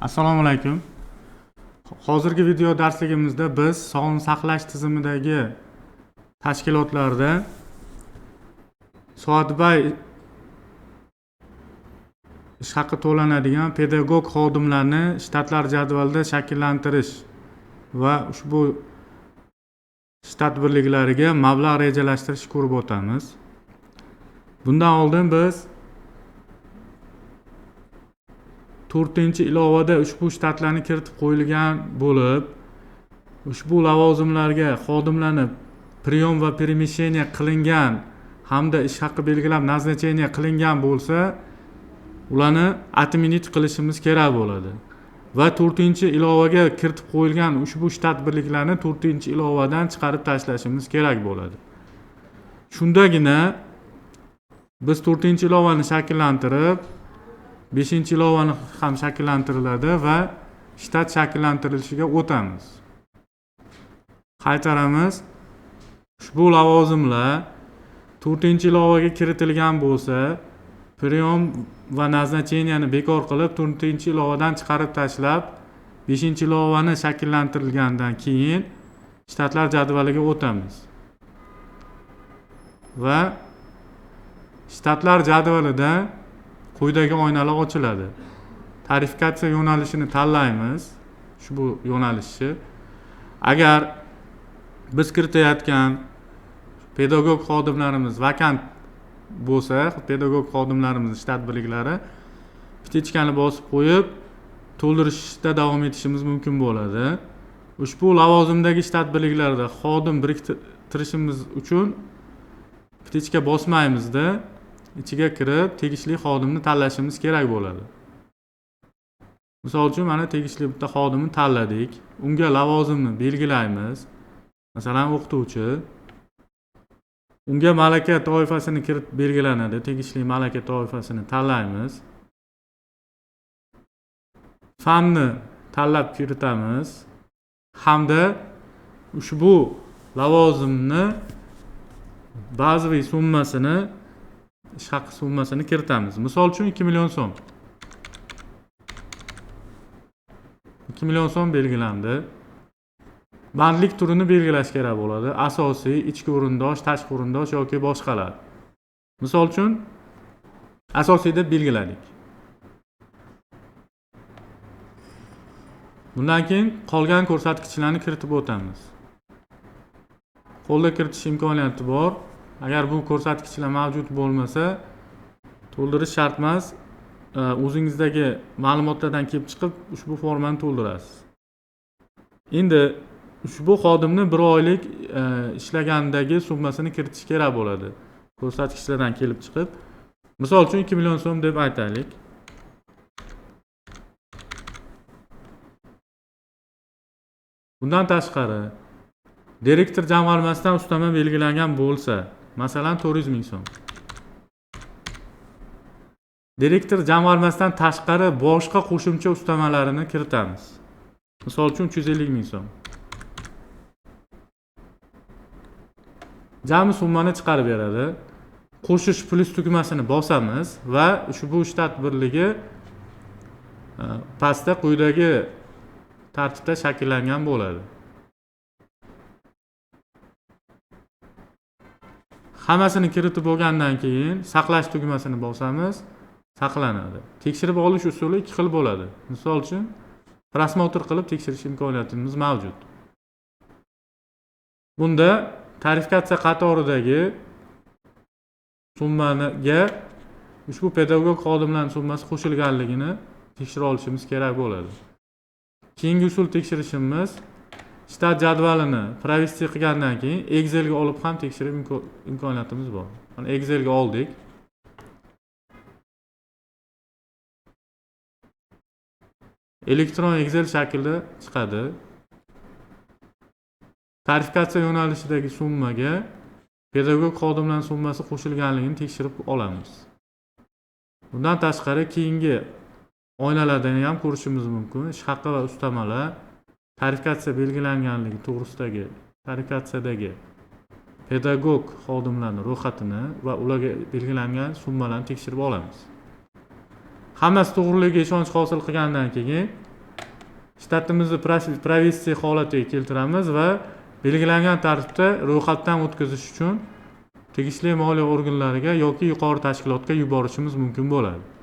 Assalomu alaykum. Hozirgi video darsligimizda biz sog'liqni saqlash tizimidagi tashkilotlarda soatbay ish haqi to'lanadigan pedagog xodimlarni shtatlar jadvalida shakllantirish va ushbu shtat birliklariga mablag' rejalashtirish ko'rib o'tamiz. Bundan oldin biz 4-ilovada ushbu shtatlarni kiritib qo'yilgan bo'lib, ushbu lavozimlarga xodimlarni priyom va перемещение qilingan hamda ish haqi belgilab назначение qilingan bo'lsa, ularni отменить qilishimiz kerak bo'ladi. Va 4-ilovaga kiritib qo'yilgan ushbu shtat birliklarini 4-ilovadan chiqarib tashlashimiz kerak bo'ladi. Shundagina biz 4-ilovani shakllantirib 5-ilovani ham shakllantiriladi va shtat shakllantirilishiga o'tamiz. Qaytaramiz. Ushbu lavozimlar 4-ilovaga kiritilgan bo'lsa, priyom va назначениeni bekor qilib 4-ilovadan chiqarib tashlab, 5-ilovani shakllantirilgandan keyin shtatlar jadvaliga o'tamiz. Va shtatlar jadvalida quyidagi oynalar ochiladi. Tarifikatsiya yo'nalishini tanlaymiz. Ushbu yo'nalishni. Agar biz kiritayotgan pedagog xodimlarimiz vakant bo'lsa, pedagog xodimlarimiz shtat birliklari pitichkani bosib qo'yib to'ldirishda davom etishimiz mumkin bo'ladi. Ushbu lavozimdagi shtat birliklarida xodim biriktirishimiz uchun pitichka bosmaymizda ichiga kirib tegishli xodimni tanlashimiz kerak bo'ladi. Misol uchun mana tegishli bitta xodimni tanladik. Unga lavozimni belgilaymiz. Masalan, o'qituvchi. Unga malaka toifasini kiritib belgilanadi. Tegishli malaka toifasini tanlaymiz. Fanni tanlab kiritamiz hamda ushbu lavozimni bazaviy summasini, ish haqi summasini kiritamiz. Misol uchun 2 million so'm. 2 million so'm belgilandi. Bandlik turini belgilash kerak bo'ladi. Asosiy, ichki o'rindosh, tashqi o'rindosh yoki boshqalar. Misol uchun asosiy deb belgiladik. Bundan keyin qolgan ko'rsatkichlarni kiritib o'tamiz. Qo'lda kiritish imkoniyati bor. Agar bu ko'rsatkichlar mavjud bo'lmasa, to'ldirish shart emas. O'zingizdagi ma'lumotlardan kelib chiqib ushbu formani to'ldirasiz. Endi ushbu xodimni 1 oylik ishlagandagi summasini kiritish kerak bo'ladi. Ko'rsatkichlardan kelib chiqib, misol uchun 2 million so'm deb aytaylik. Bundan tashqari, direktor jamg'armasidan ustama belgilangan bo'lsa, masalan 400 ming so'm. Direktor jamg'armasidan tashqari boshqa qo'shimcha ustamalarini kiritamiz. Misol uchun 350 ming so'm. Jami summani chiqarib beradi. Qo'shish plus tugmasini bosamiz va ushbu shtat birligi pastda quyidagi tartibda shakllangan bo'ladi. Hammasini kiritib bo'lgandan keyin saqlash tugmasini bosamiz, saqlanadi. Tekshirib olish usuli 2 xil bo'ladi. Misol uchun prasmotr qilib tekshirish imkoniyatimiz mavjud. Bunda tarifikatsiya qatoridagi summaga ushbu pedagog xodimlarning summasi qo'shilganligini tekshirib olishimiz kerak bo'ladi. Keyingi usul tekshirishimiz shtat jadvalini provesti qilgandan keyin Excelga olib ham tekshirib imkoniyatimiz bor. Mana Excelga oldik. Elektron Excel shaklida chiqadi. Tarifikatsiya yo'nalishidagi summaga pedagog xodimlarning summasi qo'shilganligini tekshirib olamiz. Bundan tashqari keyingi oynalardan ham ko'rishimiz mumkin. Ish haqi va ustamalar tarifikatsiya belgilanganligi to'g'risidagi tarifikatsiyadagi pedagog xodimlarning ro'yxatini va ularga belgilangan summalarni tekshirib olamiz. Hammasi to'g'riligiga ishonch hosil qilgandan keyin shtatimizni provissiya holatiga keltiramiz va belgilangan tartibda ro'yxatdan o'tkazish uchun tegishli moliya organlariga yoki yuqori tashkilotga yuborishimiz mumkin bo'ladi.